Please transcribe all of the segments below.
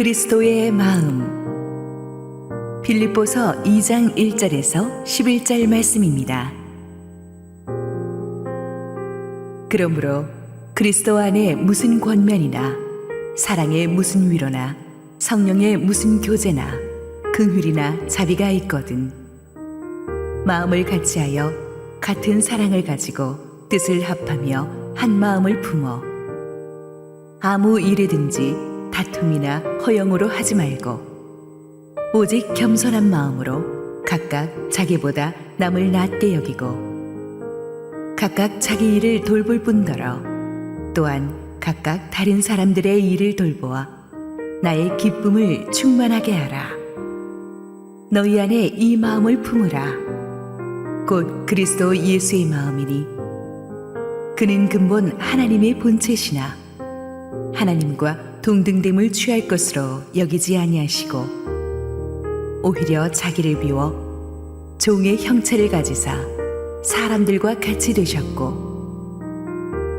그리스도의 마음. 빌립보서 2장 1절에서 11절 말씀입니다. 그러므로 그리스도 안에 무슨 권면이나 사랑의 무슨 위로나 성령의 무슨 교제나 긍휼이나 자비가 있거든 마음을 같이하여 같은 사랑을 가지고 뜻을 합하며 한 마음을 품어 아무 일이든지 다툼이나 허영으로 하지 말고 오직 겸손한 마음으로 각각 자기보다 남을 낮게 여기고 각각 자기 일을 돌볼 뿐더러 또한 각각 다른 사람들의 일을 돌보아 나의 기쁨을 충만하게 하라. 너희 안에 이 마음을 품으라. 곧 그리스도 예수의 마음이니 그는 근본 하나님의 본체시나 하나님과 동등됨을 취할 것으로 여기지 아니하시고 오히려 자기를 비워 종의 형체를 가지사 사람들과 같이 되셨고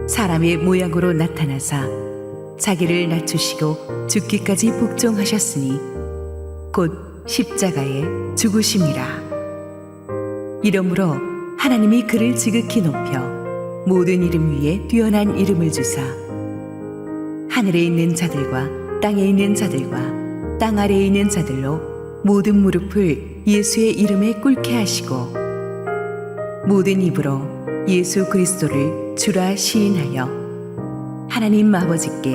사람의 모양으로 나타나사 자기를 낮추시고 죽기까지 복종하셨으니 곧 십자가에 죽으심이라. 이러므로 하나님이 그를 지극히 높여 모든 이름 위에 뛰어난 이름을 주사 하늘에 있는 자들과 땅에 있는 자들과 땅 아래에 있는 자들로 모든 무릎을 예수의 이름에 꿇게 하시고 모든 입으로 예수 그리스도를 주라 시인하여 하나님 아버지께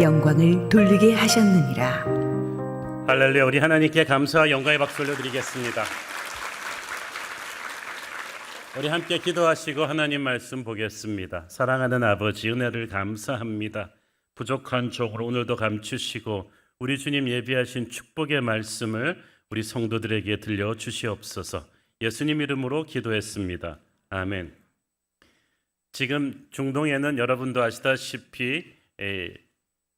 영광을 돌리게 하셨느니라. 할렐루야. 우리 하나님께 감사와 영광의 박수 올려드리겠습니다. 우리 함께 기도하시고 하나님 말씀 보겠습니다. 사랑하는 아버지, 은혜를 감사합니다. 부족한 종으로 오늘도 감추시고 우리 주님 예비하신 축복의 말씀을 우리 성도들에게 들려주시옵소서. 예수님 이름으로 기도했습니다. 아멘. 지금 중동에는 여러분도 아시다시피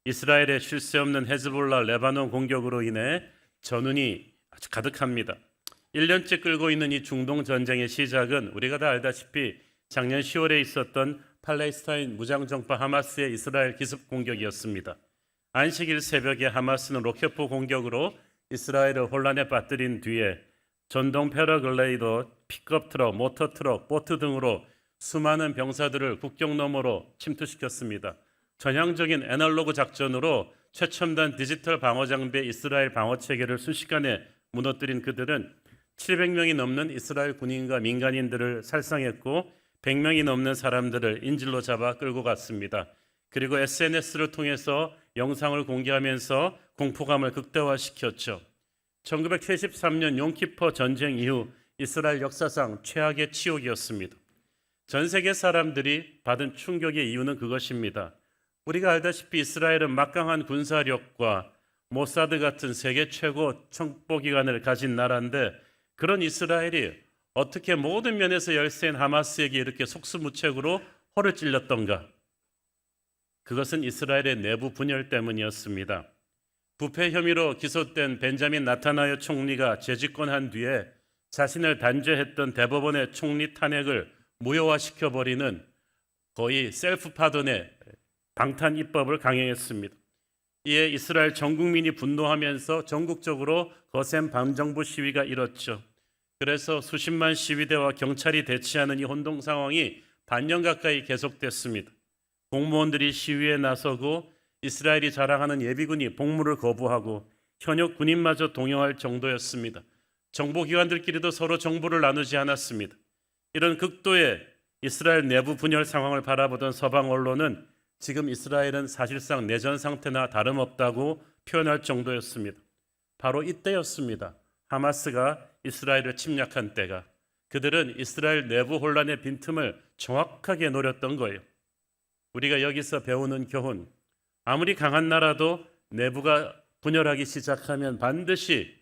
이스라엘의 쉴 새 없는 헤즈볼라 레바논 공격으로 인해 전운이 아주 가득합니다. 1년째 끌고 있는 이 중동 전쟁의 시작은 우리가 다 알다시피 작년 10월에 있었던 팔레스타인 무장정파 하마스의 이스라엘 기습 공격이었습니다. 안식일 새벽에 하마스는 로켓포 공격으로 이스라엘을 혼란에 빠뜨린 뒤에 전동 패러글라이더, 픽업트럭, 모터트럭, 보트 등으로 수많은 병사들을 국경 너머로 침투시켰습니다. 전향적인 애널로그 작전으로 최첨단 디지털 방어 장비의 이스라엘 방어 체계를 순식간에 무너뜨린 그들은 700명이 넘는 이스라엘 군인과 민간인들을 살상했고 100명이 넘는 사람들을 인질로 잡아 끌고 갔습니다. 그리고 SNS를 통해서 영상을 공개하면서 공포감을 극대화시켰죠. 1973년 용키퍼 전쟁 이후 이스라엘 역사상 최악의 치욕이었습니다. 전 세계 사람들이 받은 충격의 이유는 그것입니다. 우리가 알다시피 이스라엘은 막강한 군사력과 모사드 같은 세계 최고 정보기관을 가진 나라인데 그런 이스라엘이 어떻게 모든 면에서 열세인 하마스에게 이렇게 속수무책으로 허를 찔렸던가? 그것은 이스라엘의 내부 분열 때문이었습니다. 부패 혐의로 기소된 벤자민 나타나요 총리가 재집권한 뒤에 자신을 단죄했던 대법원의 총리 탄핵을 무효화시켜버리는 거의 셀프 파돈의 방탄 입법을 강행했습니다. 이에 이스라엘 전 국민이 분노하면서 전국적으로 거센 반정부 시위가 일었죠. 그래서 수십만 시위대와 경찰이 대치하는 이 혼동 상황이 반년 가까이 계속됐습니다. 공무원들이 시위에 나서고 이스라엘이 자랑하는 예비군이 복무를 거부하고 현역 군인마저 동요할 정도였습니다. 정보기관들끼리도 서로 정보를 나누지 않았습니다. 이런 극도의 이스라엘 내부 분열 상황을 바라보던 서방 언론은 지금 이스라엘은 사실상 내전 상태나 다름없다고 표현할 정도였습니다. 바로 이때였습니다. 하마스가 이스라엘을 침략한 때가. 그들은 이스라엘 내부 혼란의 빈틈을 정확하게 노렸던 거예요. 우리가 여기서 배우는 교훈, 아무리 강한 나라도 내부가 분열하기 시작하면 반드시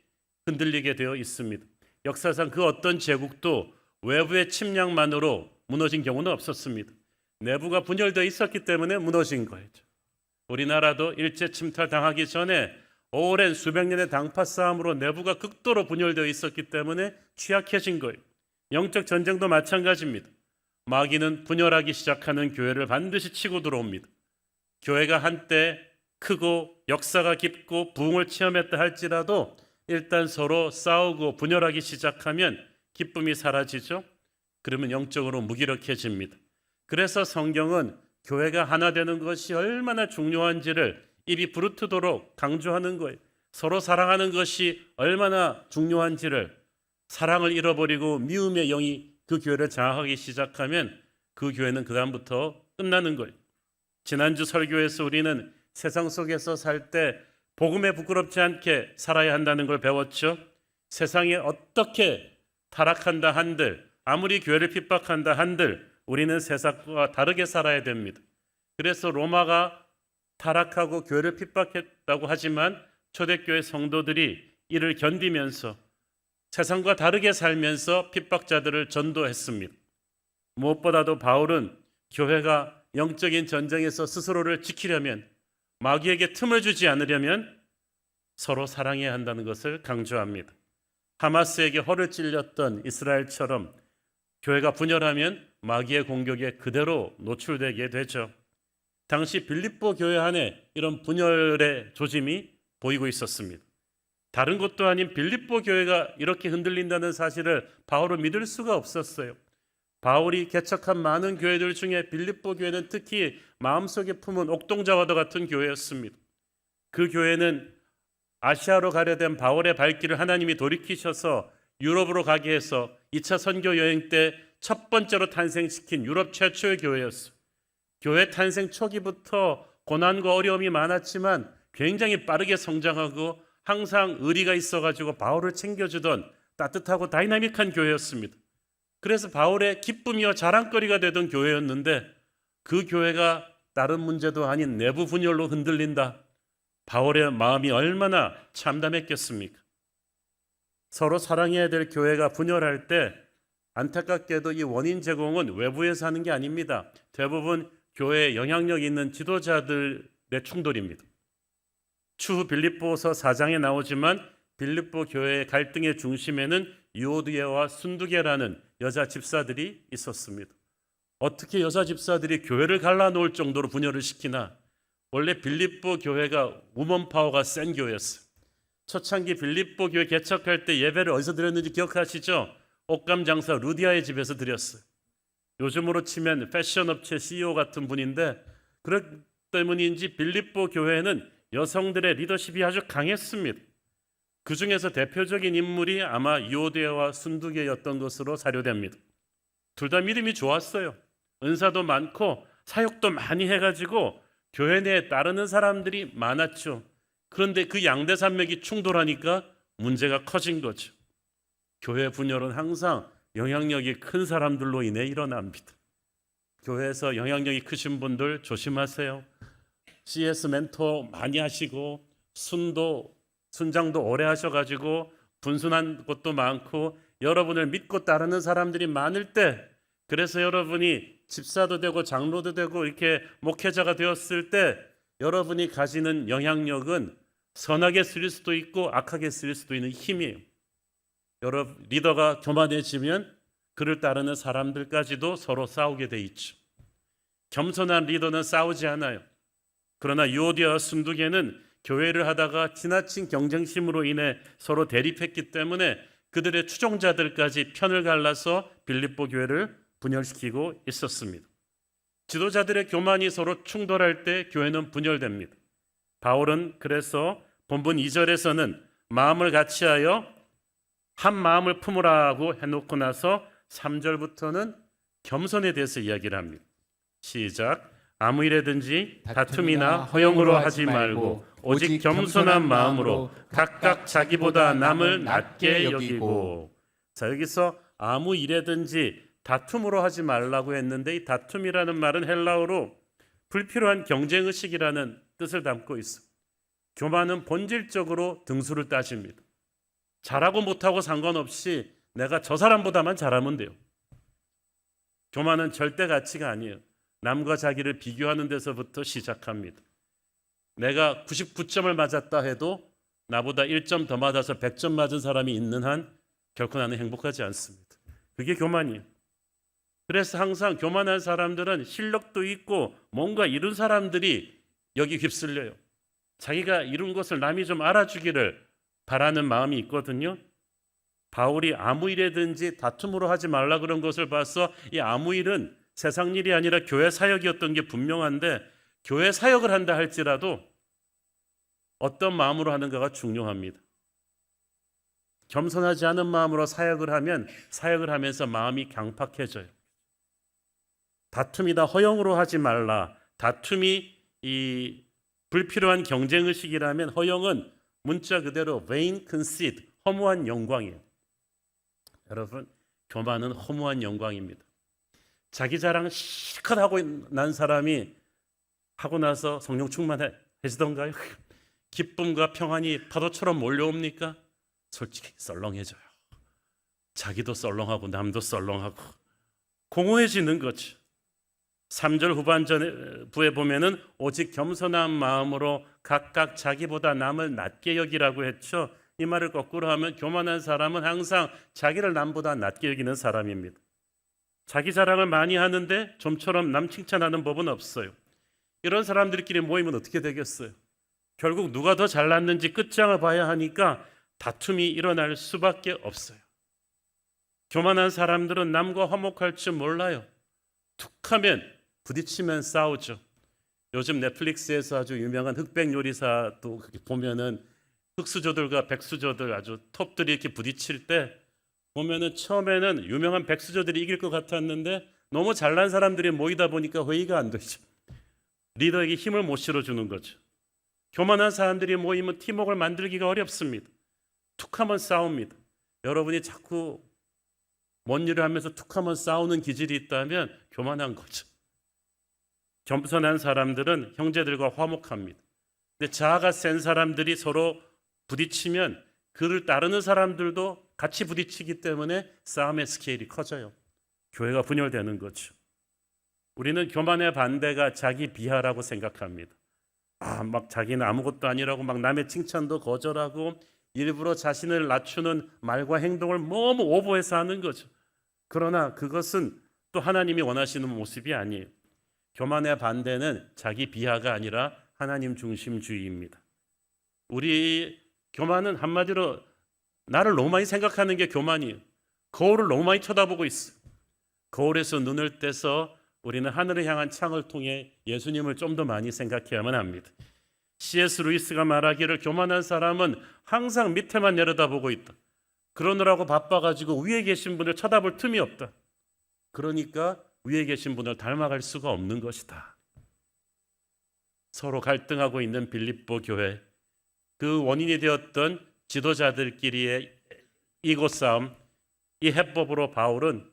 흔들리게 되어 있습니다. 역사상 그 어떤 제국도 외부의 침략만으로 무너진 경우는 없었습니다. 내부가 분열되어 있었기 때문에 무너진 거예요. 우리나라도 일제 침탈 당하기 전에 오랜 수백 년의 당파 싸움으로 내부가 극도로 분열되어 있었기 때문에 취약해진 거예요. 영적 전쟁도 마찬가지입니다. 마귀는 분열하기 시작하는 교회를 반드시 치고 들어옵니다. 교회가 한때 크고 역사가 깊고 부흥을 체험했다 할지라도 일단 서로 싸우고 분열하기 시작하면 기쁨이 사라지죠. 그러면 영적으로 무기력해집니다. 그래서 성경은 교회가 하나 되는 것이 얼마나 중요한지를 입이 부르트도록 강조하는 거예요. 서로 사랑하는 것이 얼마나 중요한지를, 사랑을 잃어버리고 미움의 영이 그 교회를 장악하기 시작하면 그 교회는 그다음부터 끝나는 거예요. 지난주 설교에서 우리는 세상 속에서 살 때 복음에 부끄럽지 않게 살아야 한다는 걸 배웠죠. 세상에 어떻게 타락한다 한들, 아무리 교회를 핍박한다 한들 우리는 세상과 다르게 살아야 됩니다. 그래서 로마가 타락하고 교회를 핍박했다고 하지만 초대교회 성도들이 이를 견디면서 세상과 다르게 살면서 핍박자들을 전도했습니다. 무엇보다도 바울은 교회가 영적인 전쟁에서 스스로를 지키려면, 마귀에게 틈을 주지 않으려면 서로 사랑해야 한다는 것을 강조합니다. 하마스에게 허를 찔렸던 이스라엘처럼 교회가 분열하면 마귀의 공격에 그대로 노출되게 되죠. 당시 빌립보 교회 안에 이런 분열의 조짐이 보이고 있었습니다. 다른 곳도 아닌 빌립보 교회가 이렇게 흔들린다는 사실을 바울은 믿을 수가 없었어요. 바울이 개척한 많은 교회들 중에 빌립보 교회는 특히 마음속에 품은 옥동자와도 같은 교회였습니다. 그 교회는 아시아로 가려 된 바울의 발길을 하나님이 돌이키셔서 유럽으로 가게 해서 2차 선교 여행 때 첫 번째로 탄생시킨 유럽 최초의 교회였어요. 교회 탄생 초기부터 고난과 어려움이 많았지만 굉장히 빠르게 성장하고 항상 의리가 있어가지고 바울을 챙겨주던 따뜻하고 다이나믹한 교회였습니다. 그래서 바울의 기쁨이와 자랑거리가 되던 교회였는데 그 교회가 다른 문제도 아닌 내부 분열로 흔들린다. 바울의 마음이 얼마나 참담했겠습니까? 서로 사랑해야 될 교회가 분열할 때 안타깝게도 이 원인 제공은 외부에서 하는 게 아닙니다. 대부분 교회에 영향력 있는 지도자들의 충돌입니다. 추후 빌립보서 4장에 나오지만 빌립보 교회의 갈등의 중심에는 유오디아와 순두계라는 여자 집사들이 있었습니다. 어떻게 여자 집사들이 교회를 갈라놓을 정도로 분열을 시키나? 원래 빌립보 교회가 우먼 파워가 센 교회였어요. 초창기 빌립보 교회 개척할 때 예배를 어디서 드렸는지 기억하시죠? 옷감 장사 루디아의 집에서 드렸어요. 요즘으로 치면 패션 업체 CEO 같은 분인데 그렇기 때문인지 빌립보 교회는 여성들의 리더십이 아주 강했습니다. 그 중에서 대표적인 인물이 아마 유오디아와 순두계였던 것으로 사료됩니다. 둘 다 믿음이 좋았어요. 은사도 많고 사역도 많이 해가지고 교회 내에 따르는 사람들이 많았죠. 그런데 그 양대 산맥이 충돌하니까 문제가 커진 거죠. 교회 분열은 항상 영향력이 큰 사람들로 인해 일어납니다. 교회에서 영향력이 크신 분들 조심하세요. CS 멘토 많이 하시고 순장도 오래 하셔가지고 분순한 것도 많고 여러분을 믿고 따르는 사람들이 많을 때, 그래서 여러분이 집사도 되고 장로도 되고 이렇게 목회자가 되었을 때 여러분이 가지는 영향력은 선하게 쓰일 수도 있고 악하게 쓰일 수도 있는 힘이에요. 여러분 리더가 교만해지면 그를 따르는 사람들까지도 서로 싸우게 돼 있죠. 겸손한 리더는 싸우지 않아요. 그러나 유오디아와 순두계는 교회를 하다가 지나친 경쟁심으로 인해 서로 대립했기 때문에 그들의 추종자들까지 편을 갈라서 빌립보 교회를 분열시키고 있었습니다. 지도자들의 교만이 서로 충돌할 때 교회는 분열됩니다. 바울은 그래서 본문 2절에서는 마음을 같이하여 한 마음을 품으라고 해놓고 나서 3절부터는 겸손에 대해서 이야기를 합니다. 시작. 아무 일에든지 다툼이나 허용으로 하지 말고 오직 겸손한 마음으로 각각 자기보다 남을 낮게 여기고. 자, 여기서 아무 일에든지 다툼으로 하지 말라고 했는데 이 다툼이라는 말은 헬라어로 불필요한 경쟁의식이라는 뜻을 담고 있습니다. 교만은 본질적으로 등수를 따집니다. 잘하고 못하고 상관없이 내가 저 사람보다만 잘하면 돼요. 교만은 절대 가치가 아니에요. 남과 자기를 비교하는 데서부터 시작합니다. 내가 99점을 맞았다 해도 나보다 1점 더 맞아서 100점 맞은 사람이 있는 한 결코 나는 행복하지 않습니다. 그게 교만이에요. 그래서 항상 교만한 사람들은 실력도 있고 뭔가 이룬 사람들이 여기 휩쓸려요. 자기가 이룬 것을 남이 좀 알아주기를 바라는 마음이 있거든요. 바울이 아무 일에든지 다툼으로 하지 말라 그런 것을 봐서 이 아무 일은 세상 일이 아니라 교회 사역이었던 게 분명한데, 교회 사역을 한다 할지라도 어떤 마음으로 하는가가 중요합니다. 겸손하지 않은 마음으로 사역을 하면 사역을 하면서 마음이 강팍해져요. 다툼이다 허영으로 하지 말라. 다툼이 이 불필요한 경쟁의식이라면 허영은 문자 그대로 vain conceit, 허무한 영광이에요. 여러분, 교만은 허무한 영광입니다. 자기 자랑 실컷 하고 난 사람이 하고 나서 성령 충만해지던가요? 기쁨과 평안이 파도처럼 몰려옵니까? 솔직히 썰렁해져요. 자기도 썰렁하고 남도 썰렁하고 공허해지는 거죠. 3절 후반부에 보면은 오직 겸손한 마음으로 각각 자기보다 남을 낮게 여기라고 했죠. 이 말을 거꾸로 하면 교만한 사람은 항상 자기를 남보다 낮게 여기는 사람입니다. 자기 자랑을 많이 하는데 좀처럼 남 칭찬하는 법은 없어요. 이런 사람들끼리 모이면 어떻게 되겠어요? 결국 누가 더 잘났는지 끝장을 봐야 하니까 다툼이 일어날 수밖에 없어요. 교만한 사람들은 남과 화목할 줄 몰라요. 툭하면 부딪히면 싸우죠. 요즘 넷플릭스에서 아주 유명한 흑백 요리사도 보면은 흑수저들과 백수저들 아주 톱들이 이렇게 부딪힐 때 보면은 처음에는 유명한 백수저들이 이길 것 같았는데 너무 잘난 사람들이 모이다 보니까 회의가 안 되죠. 리더에게 힘을 못 실어주는 거죠. 교만한 사람들이 모이면 팀워크를 만들기가 어렵습니다. 툭하면 싸웁니다. 여러분이 자꾸 뭔 일을 하면서 툭하면 싸우는 기질이 있다면 교만한 거죠. 겸손한 사람들은 형제들과 화목합니다. 근데 자아가 센 사람들이 서로 부딪히면 그를 따르는 사람들도 같이 부딪히기 때문에 싸움의 스케일이 커져요. 교회가 분열되는 거죠. 우리는 교만의 반대가 자기 비하라고 생각합니다. 막 자기는 아무것도 아니라고 막 남의 칭찬도 거절하고 일부러 자신을 낮추는 말과 행동을 너무 오버해서 하는 거죠. 그러나 그것은 또 하나님이 원하시는 모습이 아니에요. 교만의 반대는 자기 비하가 아니라 하나님 중심주의입니다. 우리 교만은 한마디로 나를 너무 많이 생각하는 게 교만이에요. 거울을 너무 많이 쳐다보고 있어요. 거울에서 눈을 떼서 우리는 하늘을 향한 창을 통해 예수님을 좀 더 많이 생각해야만 합니다. C.S. 루이스가 말하기를 교만한 사람은 항상 밑에만 내려다보고 있다. 그러느라고 바빠가지고 위에 계신 분을 쳐다볼 틈이 없다. 그러니까 위에 계신 분을 닮아갈 수가 없는 것이다. 서로 갈등하고 있는 빌립보 교회, 그 원인이 되었던 지도자들끼리의 이고 싸움, 이 해법으로 바울은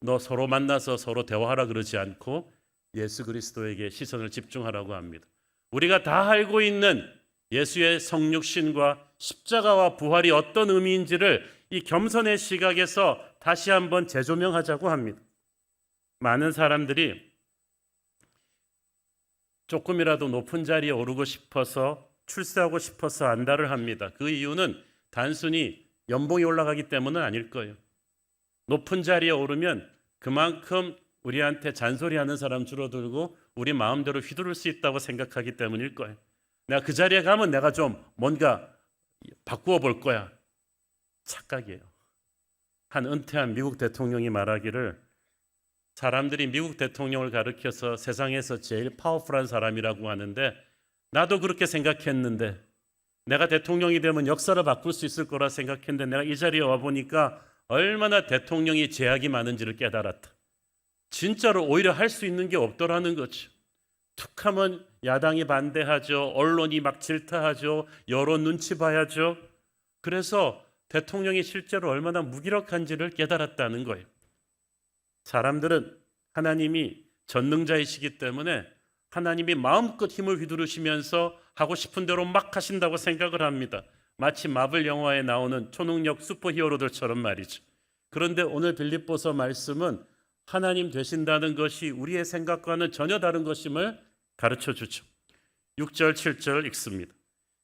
너 서로 만나서 서로 대화하라 그러지 않고 예수 그리스도에게 시선을 집중하라고 합니다. 우리가 다 알고 있는 예수의 성육신과 십자가와 부활이 어떤 의미인지를 이 겸손의 시각에서 다시 한번 재조명하자고 합니다. 많은 사람들이 조금이라도 높은 자리에 오르고 싶어서 출세하고 싶어서 안달을 합니다. 그 이유는 단순히 연봉이 올라가기 때문은 아닐 거예요. 높은 자리에 오르면 그만큼 우리한테 잔소리하는 사람 줄어들고 우리 마음대로 휘두를 수 있다고 생각하기 때문일 거예요. 내가 그 자리에 가면 내가 좀 뭔가 바꾸어 볼 거야. 착각이에요. 한 은퇴한 미국 대통령이 말하기를 사람들이 미국 대통령을 가리켜서 세상에서 제일 파워풀한 사람이라고 하는데 나도 그렇게 생각했는데 내가 대통령이 되면 역사를 바꿀 수 있을 거라 생각했는데 내가 이 자리에 와보니까 얼마나 대통령이 제약이 많은지를 깨달았다. 진짜로 오히려 할 수 있는 게 없더라는 거죠. 툭하면 야당이 반대하죠. 언론이 막 질타하죠. 여론 눈치 봐야죠. 그래서 대통령이 실제로 얼마나 무기력한지를 깨달았다는 거예요. 사람들은 하나님이 전능자이시기 때문에 하나님이 마음껏 힘을 휘두르시면서 하고 싶은 대로 막 하신다고 생각을 합니다. 마치 마블 영화에 나오는 초능력 슈퍼히어로들처럼 말이죠. 그런데 오늘 빌립보서 말씀은 하나님 되신다는 것이 우리의 생각과는 전혀 다른 것임을 가르쳐주죠. 6절 7절 읽습니다.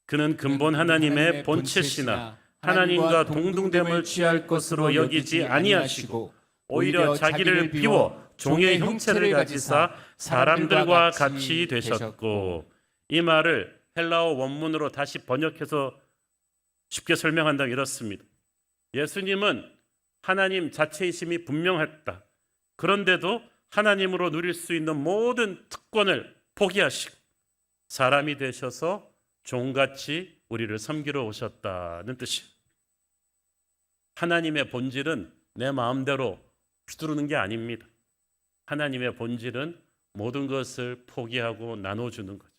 그는 근본 하나님의 본체시나 하나님과 동등됨을 취할 것으로 여기지 아니하시고 오히려 자기를 비워 종의 형체를 가지사 사람들과 같이 되셨고, 이 말을 헬라어 원문으로 다시 번역해서 쉽게 설명한다면 이렇습니다. 예수님은 하나님 자체이심이 분명했다. 그런데도 하나님으로 누릴 수 있는 모든 특권을 포기하시고 사람이 되셔서 종같이 우리를 섬기러 오셨다는 뜻이에요. 하나님의 본질은 내 마음대로 휘두르는 게 아닙니다. 하나님의 본질은 모든 것을 포기하고 나눠주는 거죠.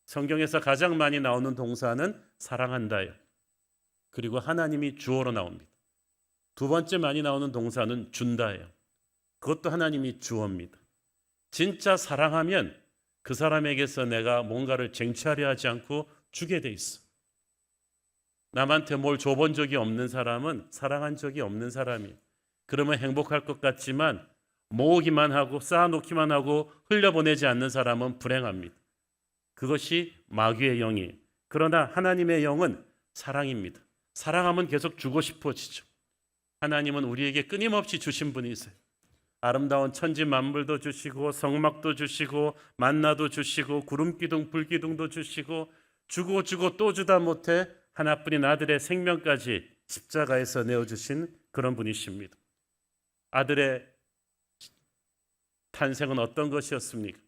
성경에서 가장 많이 나오는 동사는 사랑한다예요. 그리고 하나님이 주어로 나옵니다. 두 번째 많이 나오는 동사는 준다예요. 그것도 하나님이 주어입니다. 진짜 사랑하면 그 사람에게서 내가 뭔가를 쟁취하려 하지 않고 주게 돼 있어. 남한테 뭘 줘본 적이 없는 사람은 사랑한 적이 없는 사람이에요. 그러면 행복할 것 같지만 모으기만 하고 쌓아놓기만 하고 흘려보내지 않는 사람은 불행합니다. 그것이 마귀의 영이에요. 그러나 하나님의 영은 사랑입니다. 사랑하면 계속 주고 싶어지죠. 하나님은 우리에게 끊임없이 주신 분이세요. 아름다운 천지 만물도 주시고 성막도 주시고 만나도 주시고 구름기둥 불기둥도 주시고 주고 또 주다 못해 하나뿐인 아들의 생명까지 십자가에서 내어주신 그런 분이십니다. 아들의 탄생은 어떤 것이었습니까?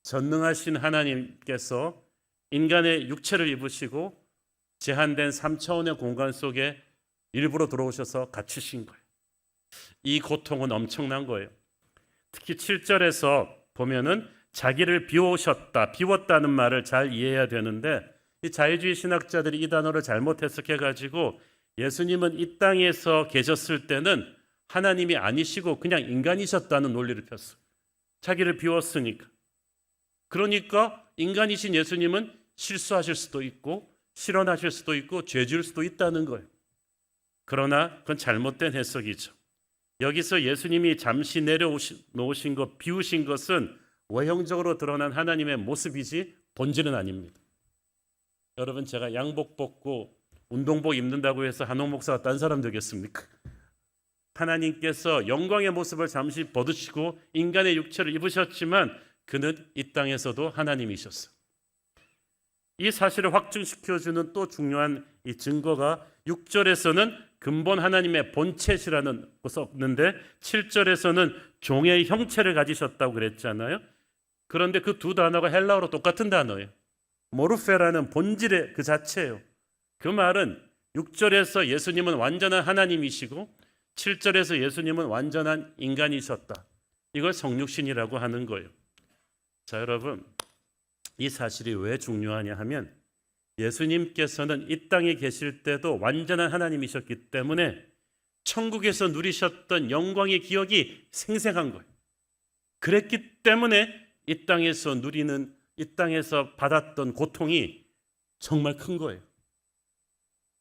전능하신 하나님께서 인간의 육체를 입으시고 제한된 3차원의 공간 속에 일부러 들어오셔서 갇히신 거예요. 이 고통은 엄청난 거예요. 특히 7절에서 보면은 자기를 비우셨다, 비웠다는 말을 잘 이해해야 되는데 이 자유주의 신학자들이 이 단어를 잘못 해석해가지고 예수님은 이 땅에서 계셨을 때는 하나님이 아니시고 그냥 인간이셨다는 논리를 폈어요. 자기를 비웠으니까. 그러니까 인간이신 예수님은 실수하실 수도 있고 실언하실 수도 있고 죄 지을 수도 있다는 거예요. 그러나 그건 잘못된 해석이죠. 여기서 예수님이 잠시 내려놓으신 것, 비우신 것은 외형적으로 드러난 하나님의 모습이지 본질은 아닙니다. 여러분, 제가 양복 벗고 운동복 입는다고 해서 한옥 목사가 딴 사람 되겠습니까? 하나님께서 영광의 모습을 잠시 벗으시고 인간의 육체를 입으셨지만 그는 이 땅에서도 하나님이셨어요. 이 사실을 확증시켜주는 또 중요한 이 증거가 6절에서는 근본 하나님의 본체시라는 것이 없는데 7절에서는 종의 형체를 가지셨다고 그랬잖아요. 그런데 그 두 단어가 헬라어로 똑같은 단어예요. 모르페라는 본질의 그 자체예요. 그 말은 6절에서 예수님은 완전한 하나님이시고 7절에서 예수님은 완전한 인간이셨다. 이걸 성육신이라고 하는 거예요. 자, 여러분, 이 사실이 왜 중요하냐 하면 예수님께서는 이 땅에 계실 때도 완전한 하나님이셨기 때문에 천국에서 누리셨던 영광의 기억이 생생한 거예요. 그랬기 때문에 이 땅에서 받았던 고통이 정말 큰 거예요.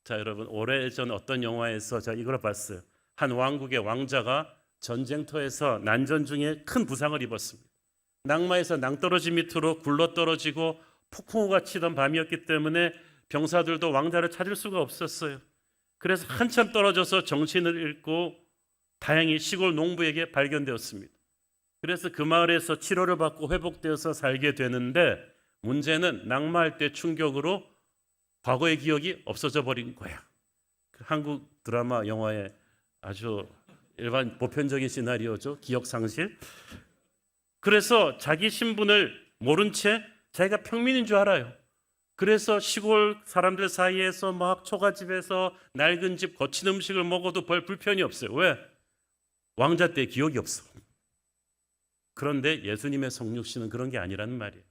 자, 여러분, 오래전 어떤 영화에서 제가 이걸 봤어요. 한 왕국의 왕자가 전쟁터에서 난전 중에 큰 부상을 입었습니다. 낙마에서 낭떠러지 밑으로 굴러떨어지고 폭풍우가 치던 밤이었기 때문에 병사들도 왕자를 찾을 수가 없었어요. 그래서 한참 떨어져서 정신을 잃고 다행히 시골 농부에게 발견되었습니다. 그래서 그 마을에서 치료를 받고 회복되어서 살게 되는데 문제는 낙마할 때 충격으로 과거의 기억이 없어져 버린 거야. 그 한국 드라마 영화의 아주 일반 보편적인 시나리오죠. 기억 상실. 그래서 자기 신분을 모른 채 자기가 평민인 줄 알아요. 그래서 시골 사람들 사이에서 막 초가집에서 낡은 집 거친 음식을 먹어도 별 불편이 없어요. 왜? 왕자 때 기억이 없어. 그런데 예수님의 성육신은 그런 게 아니라는 말이에요.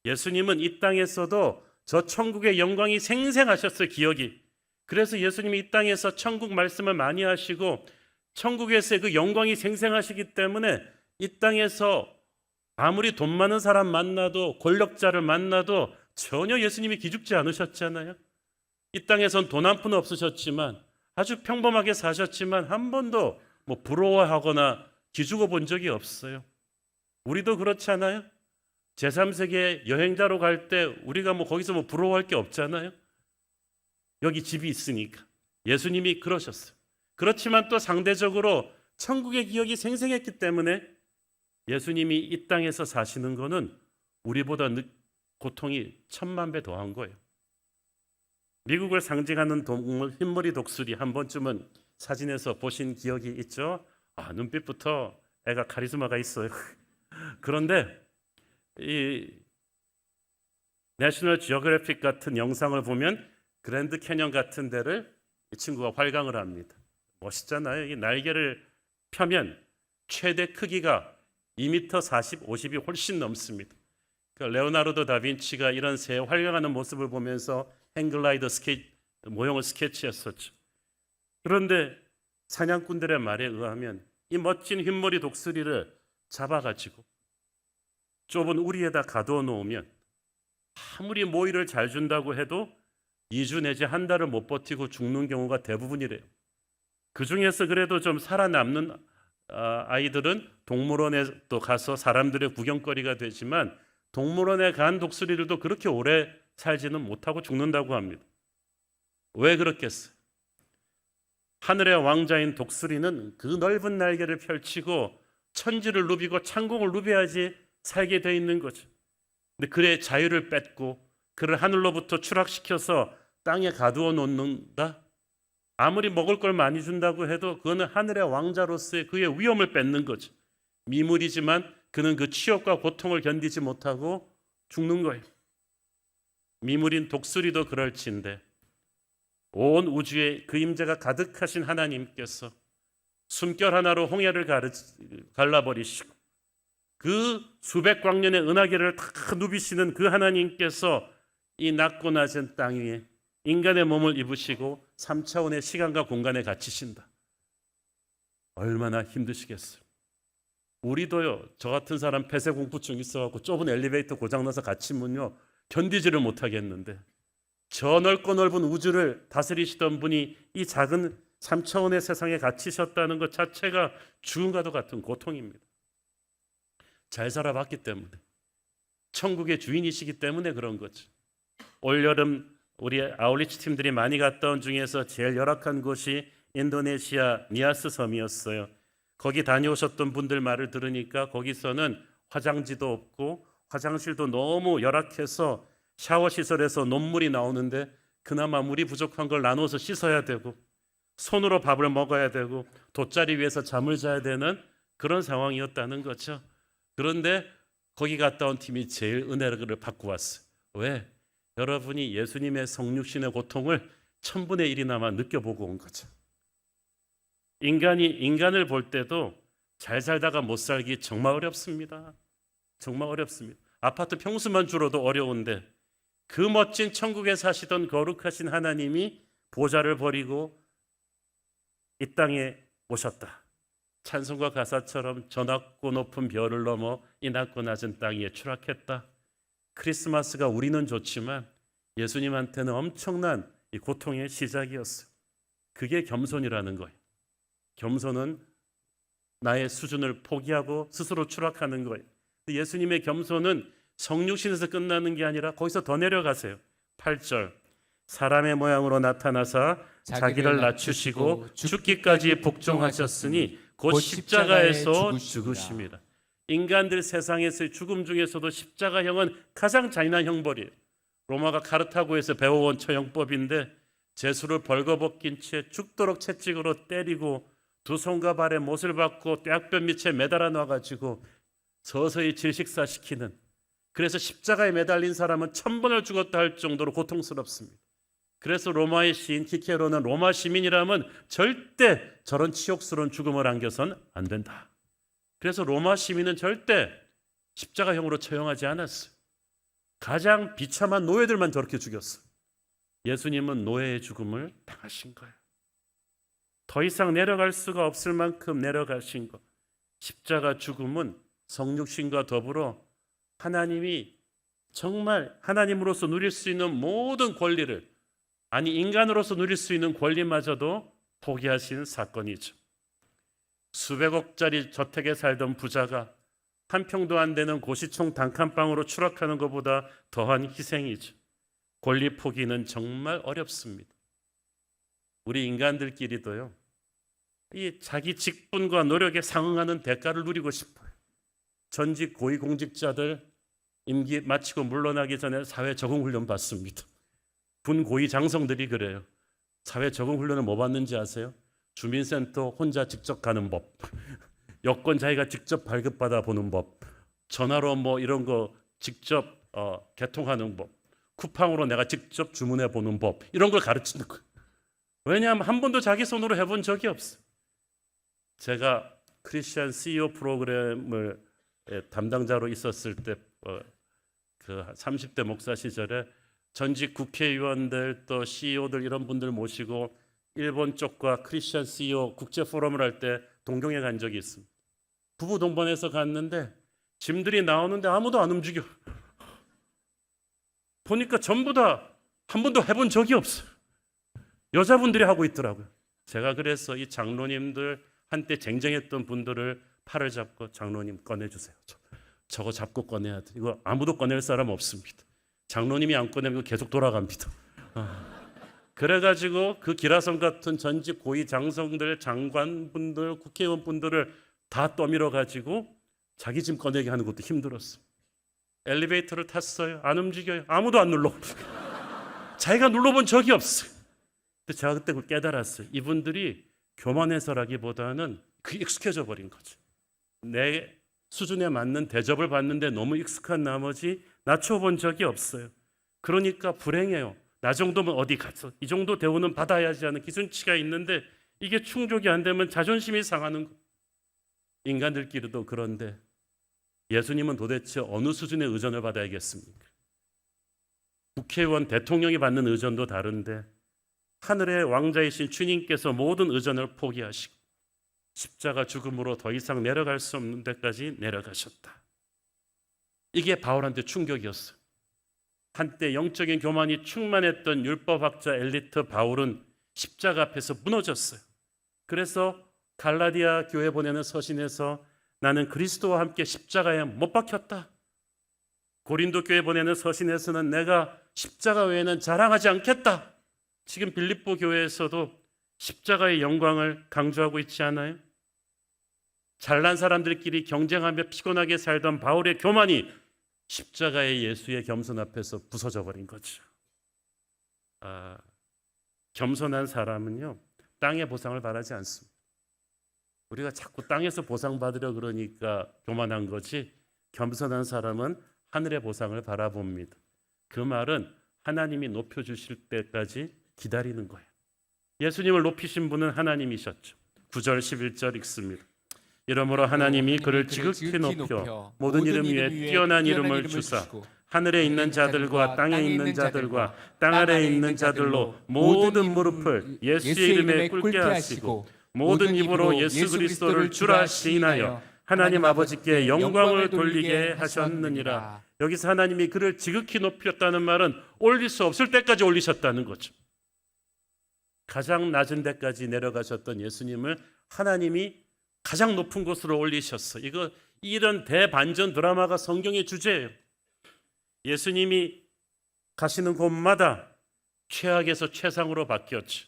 예수님은 이 땅에서도 저 천국의 영광이 생생하셨어요. 기억이. 그래서 예수님이 이 땅에서 천국 말씀을 많이 하시고 천국에서의 그 영광이 생생하시기 때문에 이 땅에서 아무리 돈 많은 사람 만나도 권력자를 만나도 전혀 예수님이 기죽지 않으셨잖아요. 이 땅에선 돈 한 푼 없으셨지만 아주 평범하게 사셨지만 한 번도 뭐 부러워하거나 기죽어 본 적이 없어요. 우리도 그렇잖아요. 제3세계 여행자로 갈 때 우리가 뭐 거기서 뭐 부러워할 게 없잖아요. 여기 집이 있으니까. 예수님이 그러셨어요. 그렇지만 또 상대적으로 천국의 기억이 생생했기 때문에 예수님이 이 땅에서 사시는 거는 우리보다 고통이 1000만 배 더한 거예요. 미국을 상징하는 동물 흰머리 독수리 한 번쯤은 사진에서 보신 기억이 있죠? 눈빛부터 애가 카리스마가 있어요. 그런데 이 내셔널 지오그래픽 같은 영상을 보면 그랜드 캐년 같은 데를 이 친구가 활강을 합니다. 멋있잖아요. 이 날개를 펴면 최대 크기가 2m 40, 50이 훨씬 넘습니다. 그러니까 레오나르도 다빈치가 이런 새 활강하는 모습을 보면서 행글라이더 모형을 스케치했었죠. 그런데 사냥꾼들의 말에 의하면 이 멋진 흰머리 독수리를 잡아가지고 좁은 우리에다 가두어 놓으면 아무리 모이를 잘 준다고 해도 2주 내지 한 달을 못 버티고 죽는 경우가 대부분이래요. 그 중에서 그래도 좀 살아남는 아이들은 동물원에 또 가서 사람들의 구경거리가 되지만 동물원에 간 독수리들도 그렇게 오래 살지는 못하고 죽는다고 합니다. 왜 그렇겠어요? 하늘의 왕자인 독수리는 그 넓은 날개를 펼치고 천지를 누비고 창공을 누벼야지 살게 돼 있는 거죠. 근데 그의 자유를 뺏고 그를 하늘로부터 추락시켜서 땅에 가두어 놓는다? 아무리 먹을 걸 많이 준다고 해도 그거는 하늘의 왕자로서의 그의 위엄을 뺏는 거죠. 미물이지만 그는 그 치욕과 고통을 견디지 못하고 죽는 거예요. 미물인 독수리도 그럴진데 온 우주에 그 임재가 가득하신 하나님께서 숨결 하나로 홍해를 갈라버리시고 그 수백 광년의 은하계를 다 누비시는 그 하나님께서 이 낮고 낮은 땅 위에 인간의 몸을 입으시고 3차원의 시간과 공간에 갇히신다. 얼마나 힘드시겠어요. 우리도요, 저 같은 사람 폐쇄공포증 있어갖고 좁은 엘리베이터 고장나서 갇히면요 견디지를 못하겠는데 저 넓고 넓은 우주를 다스리시던 분이 이 작은 3차원의 세상에 갇히셨다는 것 자체가 죽음과도 같은 고통입니다. 잘 살아봤기 때문에, 천국의 주인이시기 때문에 그런 거죠. 올여름 우리 아울리치 팀들이 많이 갔다 온 중에서 제일 열악한 곳이 인도네시아 니아스 섬이었어요. 거기 다녀오셨던 분들 말을 들으니까 거기서는 화장지도 없고 화장실도 너무 열악해서 샤워 시설에서 논물이 나오는데 그나마 물이 부족한 걸 나눠서 씻어야 되고 손으로 밥을 먹어야 되고 돗자리 위에서 잠을 자야 되는 그런 상황이었다는 거죠. 그런데 거기 갔다 온 팀이 제일 은혜를 받고 왔어요. 왜? 여러분이 예수님의 성육신의 고통을 1000분의 1이나마 느껴보고 온 거죠. 인간이 인간을 볼 때도 잘 살다가 못 살기 정말 어렵습니다. 정말 어렵습니다. 아파트 평수만 줄어도 어려운데 그 멋진 천국에 사시던 거룩하신 하나님이 보좌를 버리고 이 땅에 오셨다. 찬송가 가사처럼 저 낮고 높은 별을 넘어 이 낮고 낮은 땅 위에 추락했다. 크리스마스가 우리는 좋지만 예수님한테는 엄청난 이 고통의 시작이었어요. 그게 겸손이라는 거예요. 겸손은 나의 수준을 포기하고 스스로 추락하는 거예요. 예수님의 겸손은 성육신에서 끝나는 게 아니라 거기서 더 내려가세요. 8절 사람의 모양으로 나타나사 자기를 낮추시고 죽기까지 복종하셨으니 곧 십자가에서 죽으십니다. 인간들 세상에서의 죽음 중에서도 십자가형은 가장 잔인한 형벌이에요. 로마가 카르타고에서 배워온 처형법인데 제수를 벌거벗긴 채 죽도록 채찍으로 때리고 두 손과 발에 못을 박고 떼약볕 밑에 매달아 놔가지고 서서히 질식사시키는, 그래서 십자가에 매달린 사람은 1000번을 죽었다 할 정도로 고통스럽습니다. 그래서 로마의 시인 키케로는 로마 시민이라면 절대 저런 치욕스러운 죽음을 안겨선 안 된다. 그래서 로마 시민은 절대 십자가형으로 처형하지 않았어요. 가장 비참한 노예들만 저렇게 죽였어요. 예수님은 노예의 죽음을 당하신 거예요. 더 이상 내려갈 수가 없을 만큼 내려가신 것. 십자가 죽음은 성육신과 더불어 하나님이 정말 하나님으로서 누릴 수 있는 모든 권리를, 아니 인간으로서 누릴 수 있는 권리마저도 포기하신 사건이죠. 수백억짜리 저택에 살던 부자가 한 평도 안 되는 고시총 단칸방으로 추락하는 것보다 더한 희생이죠. 권리 포기는 정말 어렵습니다. 우리 인간들끼리도요, 이 자기 직분과 노력에 상응하는 대가를 누리고 싶어요. 전직 고위공직자들 임기 마치고 물러나기 전에 사회 적응 훈련 받습니다. 군 고위 장성들이 그래요. 사회 적응 훈련을 뭐 받는지 아세요? 주민센터 혼자 직접 가는 법, 여권 자기가 직접 발급받아 보는 법, 전화로 뭐 이런 거 직접 개통하는 법, 쿠팡으로 내가 직접 주문해 보는 법, 이런 걸 가르치는 거예요. 왜냐하면 한 번도 자기 손으로 해본 적이 없어요. 제가 크리스천 CEO 프로그램을 담당자로 있었을 때 그 30대 목사 시절에 전직 국회의원들 또 CEO들 이런 분들 모시고 일본 쪽과 크리스천 CEO 국제 포럼을 할 때 동경에 간 적이 있습니다. 부부 동반해서 갔는데 짐들이 나오는데 아무도 안 움직여. 보니까 전부 다 한 번도 해본 적이 없어요. 여자분들이 하고 있더라고요. 제가 그래서 이 장로님들 한때 쟁쟁했던 분들을 팔을 잡고 장로님 꺼내주세요. 저거 잡고 꺼내야 돼. 이거 아무도 꺼낼 사람 없습니다. 장로님이 안 꺼내면 계속 돌아갑니다. 그래가지고 그 기라성 같은 전직 고위 장성들, 장관분들, 국회의원분들을 다 떠밀어 가지고 자기 짐 꺼내게 하는 것도 힘들었어. 엘리베이터를 탔어요. 안 움직여요. 아무도 안 눌러. 자기가 눌러본 적이 없어요. 근데 제가 그때 그걸 깨달았어요. 이분들이 교만해서라기보다는 그 익숙해져 버린 거죠. 내 수준에 맞는 대접을 받는데 너무 익숙한 나머지 낮춰본 적이 없어요. 그러니까 불행해요. 나 정도면 어디 가서 이 정도 대우는 받아야지 하는 기준치가 있는데 이게 충족이 안 되면 자존심이 상하는 거. 인간들끼리도 그런데 예수님은 도대체 어느 수준의 의존을 받아야겠습니까? 국회의원, 대통령이 받는 의존도 다른데 하늘의 왕자이신 주님께서 모든 의존을 포기하시고 십자가 죽음으로 더 이상 내려갈 수 없는 데까지 내려가셨다. 이게 바울한테 충격이었어요. 한때 영적인 교만이 충만했던 율법학자 엘리트 바울은 십자가 앞에서 무너졌어요. 그래서 갈라디아 교회 보내는 서신에서 나는 그리스도와 함께 십자가에 못 박혔다. 고린도 교회 보내는 서신에서는 내가 십자가 외에는 자랑하지 않겠다. 지금 빌립보 교회에서도 십자가의 영광을 강조하고 있지 않아요? 잘난 사람들끼리 경쟁하며 피곤하게 살던 바울의 교만이 십자가의 예수의 겸손 앞에서 부서져 버린 거죠. 겸손한 사람은요, 땅의 보상을 바라지 않습니다. 우리가 자꾸 땅에서 보상받으려 그러니까 교만한 거지, 겸손한 사람은 하늘의 보상을 바라봅니다. 그 말은 하나님이 높여주실 때까지 기다리는 거예요. 예수님을 높이신 분은 하나님이셨죠. 9절 11절 읽습니다. 이러므로 하나님이 그를 지극히 높여 모든 이름 위에 뛰어난 이름을 주사 하늘에 있는 자들과 땅에 있는 자들과 땅 아래에 있는 자들로 모든 무릎을 예수의 이름에 꿇게 하시고 모든 입으로 예수 그리스도를 주라 시인하여 하나님 아버지께 영광을 돌리게 하셨느니라. 여기서 하나님이 그를 지극히 높였다는 말은 올릴 수 없을 때까지 올리셨다는 거죠. 가장 낮은 데까지 내려가셨던 예수님을 하나님이 가장 높은 곳으로 올리셨어. 이런 대반전 드라마가 성경의 주제예요. 예수님이 가시는 곳마다 최악에서 최상으로 바뀌었죠.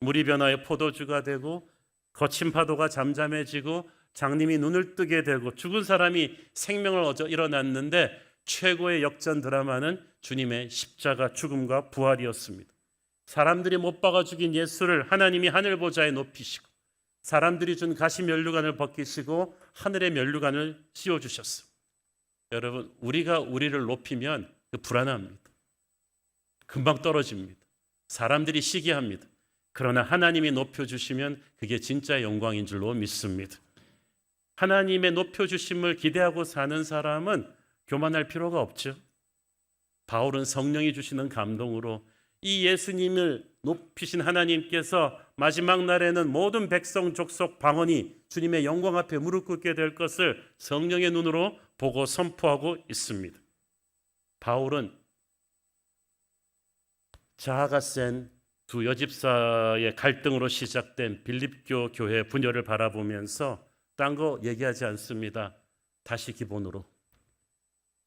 물이 변화해 포도주가 되고 거친 파도가 잠잠해지고 장님이 눈을 뜨게 되고 죽은 사람이 생명을 얻어 일어났는데 최고의 역전 드라마는 주님의 십자가 죽음과 부활이었습니다. 사람들이 못 박아 죽인 예수를 하나님이 하늘 보좌에 높이시고 사람들이 준 가시 면류관을 벗기시고 하늘의 면류관을 씌워주셨어요. 여러분, 우리가 우리를 높이면 불안합니다. 금방 떨어집니다. 사람들이 시기합니다. 그러나 하나님이 높여주시면 그게 진짜 영광인 줄로 믿습니다. 하나님의 높여주심을 기대하고 사는 사람은 교만할 필요가 없죠. 바울은 성령이 주시는 감동으로 이 예수님을 높이신 하나님께서 마지막 날에는 모든 백성 족속 방언이 주님의 영광 앞에 무릎 꿇게 될 것을 성령의 눈으로 보고 선포하고 있습니다. 바울은 자아가 센 두 여집사의 갈등으로 시작된 빌립교 교회 분열을 바라보면서 딴 거 얘기하지 않습니다. 다시 기본으로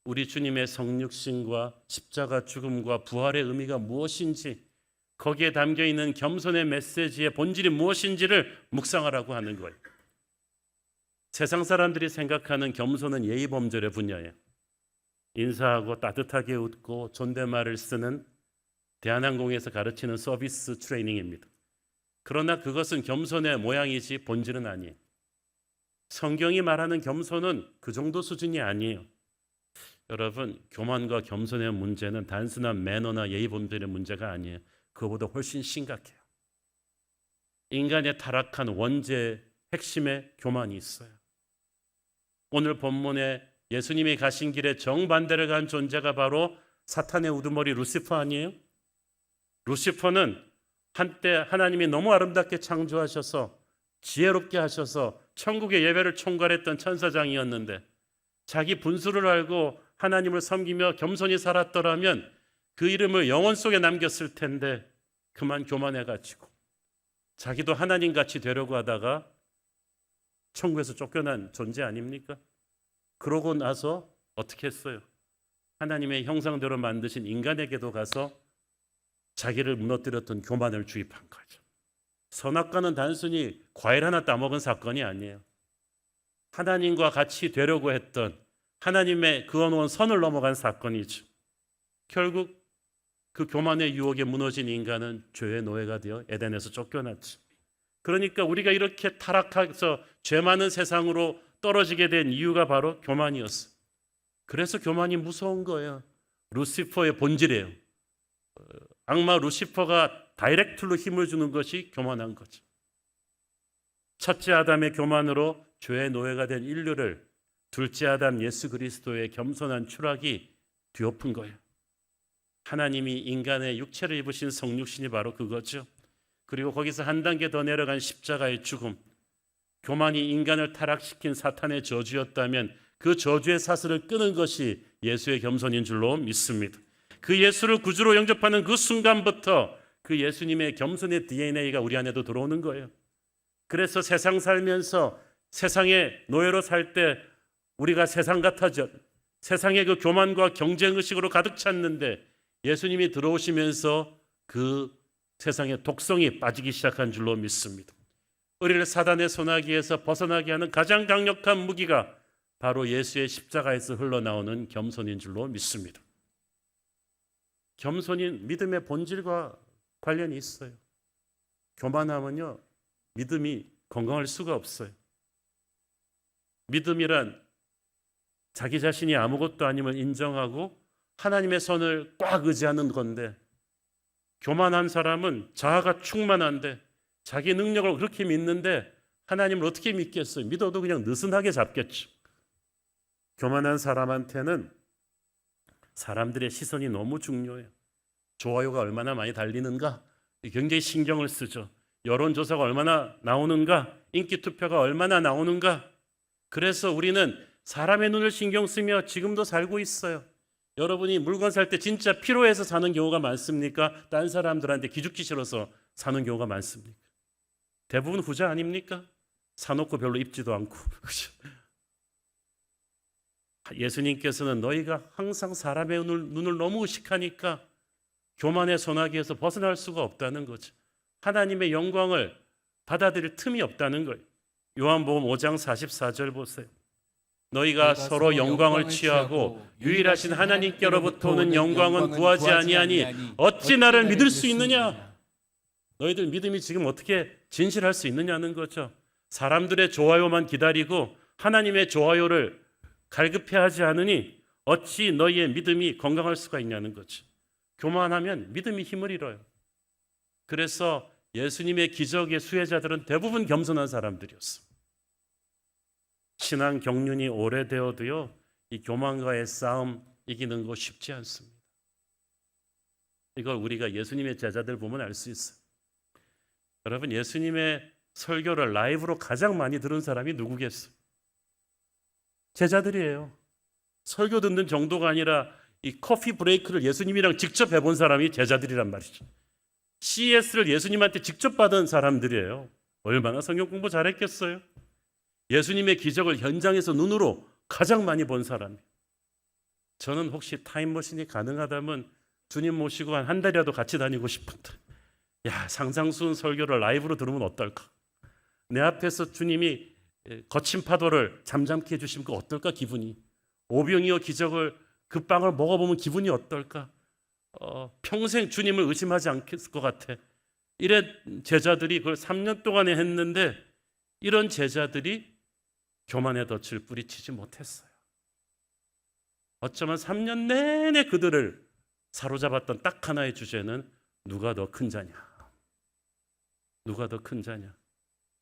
우리 주님의 성육신과 십자가 죽음과 부활의 의미가 무엇인지, 거기에 담겨있는 겸손의 메시지의 본질이 무엇인지를 묵상하라고 하는 거예요. 세상 사람들이 생각하는 겸손은 예의범절의 분야예요. 인사하고 따뜻하게 웃고 존댓말을 쓰는 대한항공에서 가르치는 서비스 트레이닝입니다. 그러나 그것은 겸손의 모양이지 본질은 아니에요. 성경이 말하는 겸손은 그 정도 수준이 아니에요. 여러분, 교만과 겸손의 문제는 단순한 매너나 예의 범절의 문제가 아니에요. 그거보다 훨씬 심각해요. 인간의 타락한 원죄의 핵심에 교만이 있어요. 오늘 본문에 예수님이 가신 길에 정반대를 간 존재가 바로 사탄의 우두머리 루시퍼 아니에요? 루시퍼는 한때 하나님이 너무 아름답게 창조하셔서 지혜롭게 하셔서 천국의 예배를 총괄했던 천사장이었는데 자기 분수를 알고 하나님을 섬기며 겸손히 살았더라면 그 이름을 영원 속에 남겼을 텐데 그만 교만해가지고 자기도 하나님같이 되려고 하다가 천국에서 쫓겨난 존재 아닙니까? 그러고 나서 어떻게 했어요? 하나님의 형상대로 만드신 인간에게도 가서 자기를 무너뜨렸던 교만을 주입한 거죠. 선악과는 단순히 과일 하나 따먹은 사건이 아니에요. 하나님과 같이 되려고 했던 하나님의 그어놓은 선을 넘어간 사건이죠. 결국 그 교만의 유혹에 무너진 인간은 죄의 노예가 되어 에덴에서 쫓겨났죠. 그러니까 우리가 이렇게 타락해서 죄 많은 세상으로 떨어지게 된 이유가 바로 교만이었어요. 그래서 교만이 무서운 거예요. 루시퍼의 본질이에요. 악마 루시퍼가 다이렉트로 힘을 주는 것이 교만한 거죠. 첫째 아담의 교만으로 죄의 노예가 된 인류를 둘째 아담 예수 그리스도의 겸손한 추락이 뒤엎은 거예요. 하나님이 인간의 육체를 입으신 성육신이 바로 그거죠. 그리고 거기서 한 단계 더 내려간 십자가의 죽음, 교만이 인간을 타락시킨 사탄의 저주였다면 그 저주의 사슬을 끄는 것이 예수의 겸손인 줄로 믿습니다. 그 예수를 구주로 영접하는 그 순간부터 그 예수님의 겸손의 DNA가 우리 안에도 들어오는 거예요. 그래서 세상 살면서 세상의 노예로 살 때 우리가 세상 같아져 세상의 그 교만과 경쟁의식으로 가득 찼는데 예수님이 들어오시면서 그 세상의 독성이 빠지기 시작한 줄로 믿습니다. 우리를 사단의 소나기에서 벗어나게 하는 가장 강력한 무기가 바로 예수의 십자가에서 흘러나오는 겸손인 줄로 믿습니다. 겸손인 믿음의 본질과 관련이 있어요. 교만하면요, 믿음이 건강할 수가 없어요. 믿음이란 자기 자신이 아무것도 아님을 인정하고 하나님의 선을 꽉 의지하는 건데, 교만한 사람은 자아가 충만한데 자기 능력을 그렇게 믿는데 하나님을 어떻게 믿겠어요? 믿어도 그냥 느슨하게 잡겠죠. 교만한 사람한테는 사람들의 시선이 너무 중요해요. 좋아요가 얼마나 많이 달리는가? 굉장히 신경을 쓰죠. 여론조사가 얼마나 나오는가? 인기투표가 얼마나 나오는가? 그래서 우리는 사람의 눈을 신경 쓰며 지금도 살고 있어요. 여러분이 물건 살 때 진짜 필요해서 사는 경우가 많습니까? 딴 사람들한테 기죽기 싫어서 사는 경우가 많습니까? 대부분 후자 아닙니까? 사놓고 별로 입지도 않고. 예수님께서는 너희가 항상 사람의 눈을 너무 의식하니까 교만의 소나기에서 벗어날 수가 없다는 거죠. 하나님의 영광을 받아들일 틈이 없다는 거예요. 요한복음 5장 44절 보세요. 너희가 서로 영광을 취하고 유일하신 하나님께로부터 오는 영광은 구하지 아니하니 어찌 나를 믿을 수 있느냐? 너희들 믿음이 지금 어떻게 진실할 수 있느냐는 거죠. 사람들의 좋아요만 기다리고 하나님의 좋아요를 갈급해하지 않으니 어찌 너희의 믿음이 건강할 수가 있냐는 거죠. 교만하면 믿음이 힘을 잃어요. 그래서 예수님의 기적의 수혜자들은 대부분 겸손한 사람들이었어요. 신앙 경륜이 오래되어도요, 이 교만과의 싸움 이기는 거 쉽지 않습니다. 이걸 우리가 예수님의 제자들 보면 알 수 있어요. 여러분, 예수님의 설교를 라이브로 가장 많이 들은 사람이 누구겠어요? 제자들이에요. 설교 듣는 정도가 아니라 이 커피 브레이크를 예수님이랑 직접 해본 사람이 제자들이란 말이죠. CES를 예수님한테 직접 받은 사람들이에요. 얼마나 성경 공부 잘했겠어요? 예수님의 기적을 현장에서 눈으로 가장 많이 본 사람이에요. 저는 혹시 타임머신이 가능하다면 주님 모시고 한 달이라도 같이 다니고 싶은데, 야, 상상스러운 설교를 라이브로 들으면 어떨까? 내 앞에서 주님이 거친 파도를 잠잠케 해주시면 어떨까 기분이. 오병이어 기적을 그 빵을 먹어보면 기분이 어떨까? 평생 주님을 의심하지 않겠을 것 같아. 이런 제자들이 그걸 3년 동안에 했는데 이런 제자들이 교만의 덫을 뿌리치지 못했어요. 어쩌면 3년 내내 그들을 사로잡았던 딱 하나의 주제는 누가 더 큰 자냐. 누가 더 큰 자냐.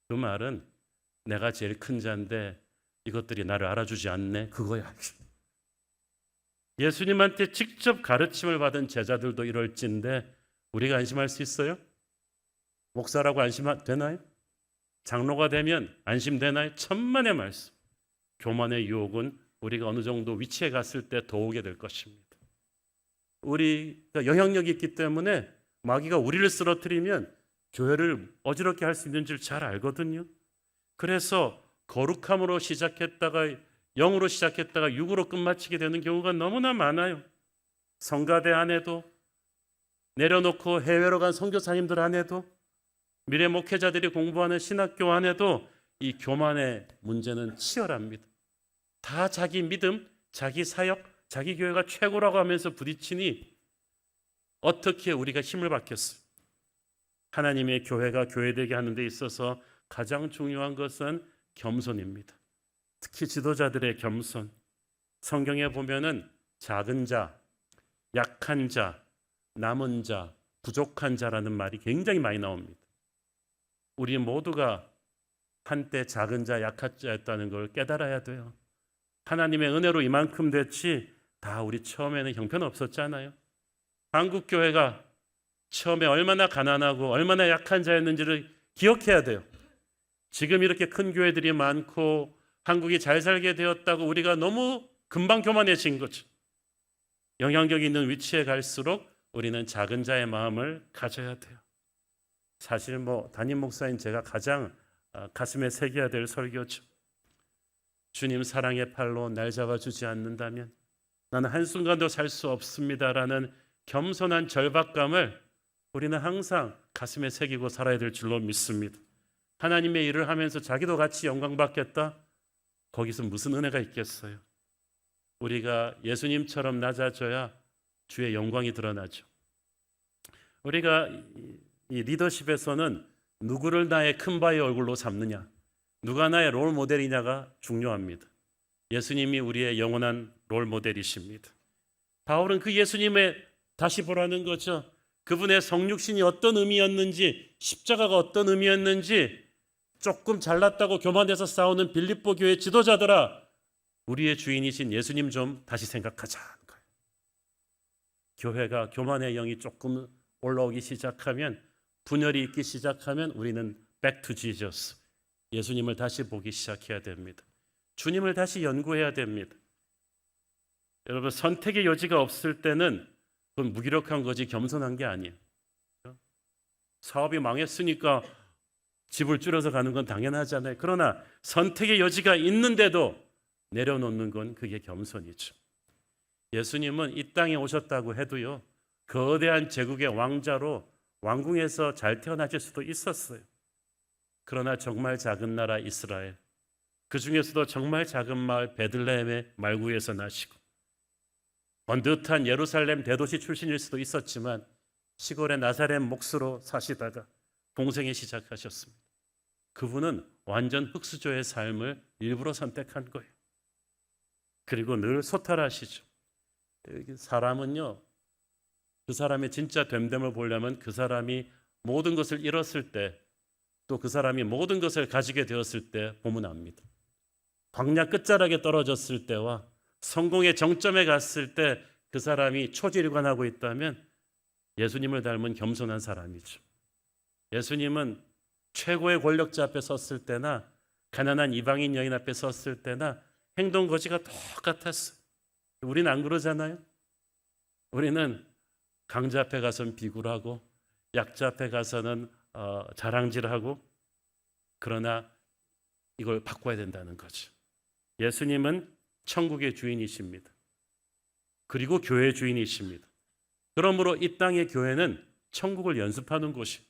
그 말은 내가 제일 큰 자인데 이것들이 나를 알아주지 않네. 그거야. 예수님한테 직접 가르침을 받은 제자들도 이럴진데 우리가 안심할 수 있어요? 목사라고 안심되나요? 장로가 되면 안심되나요? 천만의 말씀. 교만의 유혹은 우리가 어느 정도 위치에 갔을 때 더 오게 될 것입니다. 우리가 영향력이 있기 때문에 마귀가 우리를 쓰러뜨리면 교회를 어지럽게 할 수 있는 줄 잘 알거든요. 그래서 거룩함으로 시작했다가 영으로 시작했다가 육으로 끝마치게 되는 경우가 너무나 많아요. 성가대 안에도 내려놓고 해외로 간 선교사님들 안에도 미래 목회자들이 공부하는 신학교 안에도 이 교만의 문제는 치열합니다. 다 자기 믿음, 자기 사역, 자기 교회가 최고라고 하면서 부딪히니 어떻게 우리가 힘을 받겠어요? 하나님의 교회가 교회되게 하는 데 있어서 가장 중요한 것은 겸손입니다. 특히 지도자들의 겸손. 성경에 보면은 작은 자, 약한 자, 남은 자, 부족한 자라는 말이 굉장히 많이 나옵니다. 우리 모두가 한때 작은 자, 약한 자였다는 걸 깨달아야 돼요. 하나님의 은혜로 이만큼 됐지 다 우리 처음에는 형편없었잖아요. 한국 교회가 처음에 얼마나 가난하고 얼마나 약한 자였는지를 기억해야 돼요. 지금 이렇게 큰 교회들이 많고 한국이 잘 살게 되었다고 우리가 너무 금방 교만해진 거죠. 영향력 있는 위치에 갈수록 우리는 작은 자의 마음을 가져야 돼요. 사실 담임 목사인 제가 가장 가슴에 새겨야 될 설교죠. 주님 사랑의 팔로 날 잡아주지 않는다면 나는 한순간도 살 수 없습니다라는 겸손한 절박감을 우리는 항상 가슴에 새기고 살아야 될 줄로 믿습니다. 하나님의 일을 하면서 자기도 같이 영광받겠다? 거기서 무슨 은혜가 있겠어요? 우리가 예수님처럼 낮아져야 주의 영광이 드러나죠. 우리가 이 리더십에서는 누구를 나의 큰 바의 얼굴로 삼느냐, 누가 나의 롤 모델이냐가 중요합니다. 예수님이 우리의 영원한 롤 모델이십니다. 바울은 그 예수님의 다시 보라는 거죠. 그분의 성육신이 어떤 의미였는지, 십자가가 어떤 의미였는지 조금 잘났다고 교만해서 싸우는 빌립보 교회 지도자들아, 우리의 주인이신 예수님 좀 다시 생각하자. 교회가 교만의 영이 조금 올라오기 시작하면, 분열이 있기 시작하면 우리는 back to Jesus, 예수님을 다시 보기 시작해야 됩니다. 주님을 다시 연구해야 됩니다. 여러분, 선택의 여지가 없을 때는 그건 무기력한 거지 겸손한 게 아니에요. 사업이 망했으니까 집을 줄여서 가는 건 당연하잖아요. 그러나 선택의 여지가 있는데도 내려놓는 건 그게 겸손이죠. 예수님은 이 땅에 오셨다고 해도요, 거대한 제국의 왕자로 왕궁에서 잘 태어나실 수도 있었어요. 그러나 정말 작은 나라 이스라엘, 그 중에서도 정말 작은 마을 베들레헴의 말구에서 나시고 번듯한 예루살렘 대도시 출신일 수도 있었지만 시골의 나사렛 몫으로 사시다가 공생에 시작하셨습니다. 그분은 완전 흙수저의 삶을 일부러 선택한 거예요. 그리고 늘 소탈하시죠. 사람은요, 그 사람의 진짜 됨됨을 보려면 그 사람이 모든 것을 잃었을 때, 또 그 사람이 모든 것을 가지게 되었을 때 보면 압니다. 광야 끝자락에 떨어졌을 때와 성공의 정점에 갔을 때 그 사람이 초지일관하고 있다면 예수님을 닮은 겸손한 사람이죠. 예수님은 최고의 권력자 앞에 섰을 때나 가난한 이방인 여인 앞에 섰을 때나 행동 거지가 똑같았어요. 우리는 안 그러잖아요. 우리는 강자 앞에 가서는 비굴하고 약자 앞에 가서는 자랑질하고, 그러나 이걸 바꿔야 된다는 거죠. 예수님은 천국의 주인이십니다. 그리고 교회의 주인이십니다. 그러므로 이 땅의 교회는 천국을 연습하는 곳이,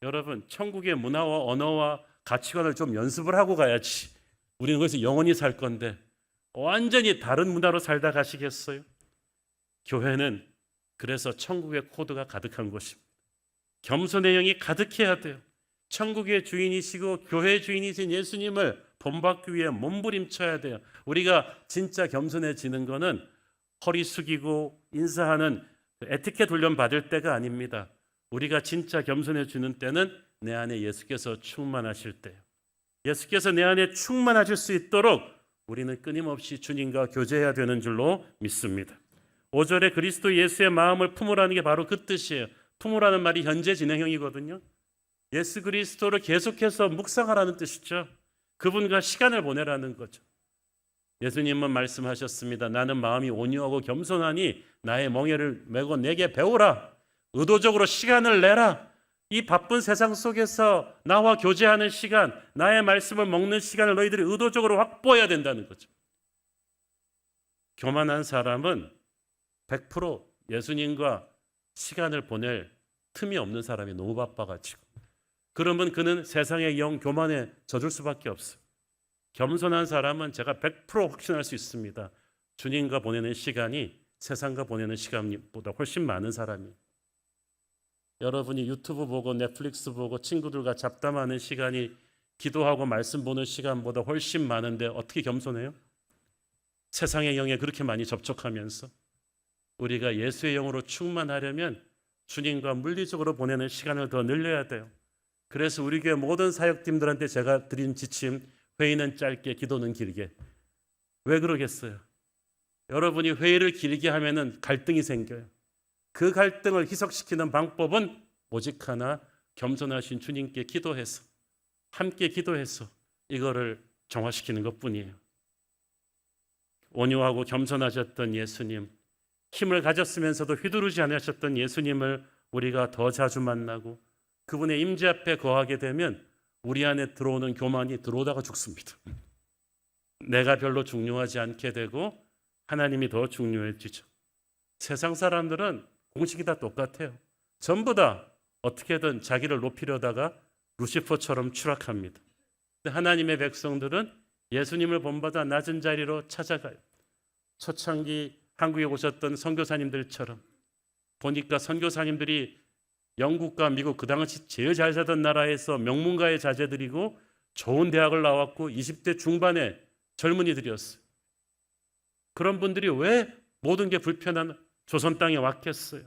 여러분, 천국의 문화와 언어와 가치관을 좀 연습을 하고 가야지 우리는 거기서 영원히 살 건데 완전히 다른 문화로 살다 가시겠어요? 교회는 그래서 천국의 코드가 가득한 곳입니다. 겸손의 영이 가득해야 돼요. 천국의 주인이시고 교회의 주인이신 예수님을 본받기 위해 몸부림쳐야 돼요. 우리가 진짜 겸손해지는 것은 허리 숙이고 인사하는 에티켓 훈련 받을 때가 아닙니다. 우리가 진짜 겸손해지는 때는 내 안에 예수께서 충만하실 때예요. 예수께서 내 안에 충만하실 수 있도록 우리는 끊임없이 주님과 교제해야 되는 줄로 믿습니다. 5절에 그리스도 예수의 마음을 품으라는 게 바로 그 뜻이에요. 품으라는 말이 현재 진행형이거든요. 예수 그리스도를 계속해서 묵상하라는 뜻이죠. 그분과 시간을 보내라는 거죠. 예수님은 말씀하셨습니다. 나는 마음이 온유하고 겸손하니 나의 멍에를 메고 내게 배우라. 의도적으로 시간을 내라. 이 바쁜 세상 속에서 나와 교제하는 시간, 나의 말씀을 먹는 시간을 너희들이 의도적으로 확보해야 된다는 거죠. 교만한 사람은 100% 예수님과 시간을 보낼 틈이 없는 사람이 너무 바빠가지고, 그러면 그는 세상의 영 교만에 젖을 수밖에 없어요. 겸손한 사람은 제가 100% 확신할 수 있습니다. 주님과 보내는 시간이 세상과 보내는 시간보다 훨씬 많은 사람이. 여러분이 유튜브 보고 넷플릭스 보고 친구들과 잡담하는 시간이 기도하고 말씀 보는 시간보다 훨씬 많은데 어떻게 겸손해요? 세상의 영에 그렇게 많이 접촉하면서. 우리가 예수의 영으로 충만하려면 주님과 물리적으로 보내는 시간을 더 늘려야 돼요. 그래서 우리 교회 모든 사역팀들한테 제가 드린 지침, 회의는 짧게 기도는 길게. 왜 그러겠어요? 여러분이 회의를 길게 하면은 갈등이 생겨요. 그 갈등을 희석시키는 방법은 오직 하나, 겸손하신 주님께 기도해서, 함께 기도해서 이거를 정화시키는 것뿐이에요. 온유하고 겸손하셨던 예수님, 힘을 가졌으면서도 휘두르지 않으셨던 예수님을 우리가 더 자주 만나고 그분의 임재 앞에 거하게 되면 우리 안에 들어오는 교만이 들어오다가 죽습니다. 내가 별로 중요하지 않게 되고 하나님이 더 중요해지죠. 세상 사람들은 공식이 다 똑같아요. 전부 다 어떻게든 자기를 높이려다가 루시퍼처럼 추락합니다. 근데 하나님의 백성들은 예수님을 본받아 낮은 자리로 찾아가요. 초창기 한국에 오셨던 선교사님들처럼 보니까 선교사님들이 영국과 미국 그 당시 제일 잘 살던 나라에서 명문가의 자제들이고 좋은 대학을 나왔고 20대 중반의 젊은이들이었어요. 그런 분들이 왜 모든 게 불편한 조선 땅에 왔겠어요?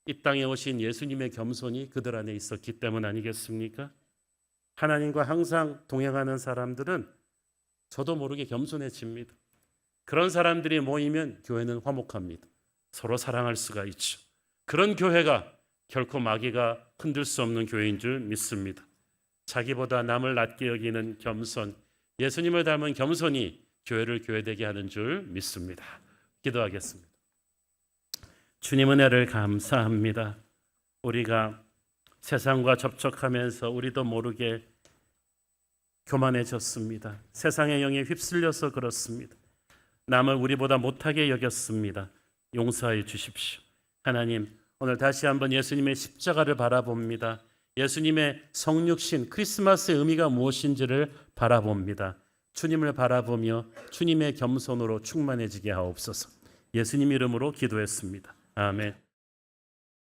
이 땅에 오신 예수님의 겸손이 그들 안에 있었기 때문 아니겠습니까? 하나님과 항상 동행하는 사람들은 저도 모르게 겸손해집니다. 그런 사람들이 모이면 교회는 화목합니다. 서로 사랑할 수가 있죠. 그런 교회가 결코 마귀가 흔들 수 없는 교회인 줄 믿습니다. 자기보다 남을 낮게 여기는 겸손, 예수님을 닮은 겸손이 교회를 교회되게 하는 줄 믿습니다. 기도하겠습니다. 주님 은혜를 감사합니다. 우리가 세상과 접촉하면서 우리도 모르게 교만해졌습니다. 세상의 영에 휩쓸려서 그렇습니다. 남을 우리보다 못하게 여겼습니다. 용서해 주십시오. 하나님, 오늘 다시 한번 예수님의 십자가를 바라봅니다. 예수님의 성육신, 크리스마스의 의미가 무엇인지를 바라봅니다. 주님을 바라보며 주님의 겸손으로 충만해지게 하옵소서. 예수님 이름으로 기도했습니다. 아멘.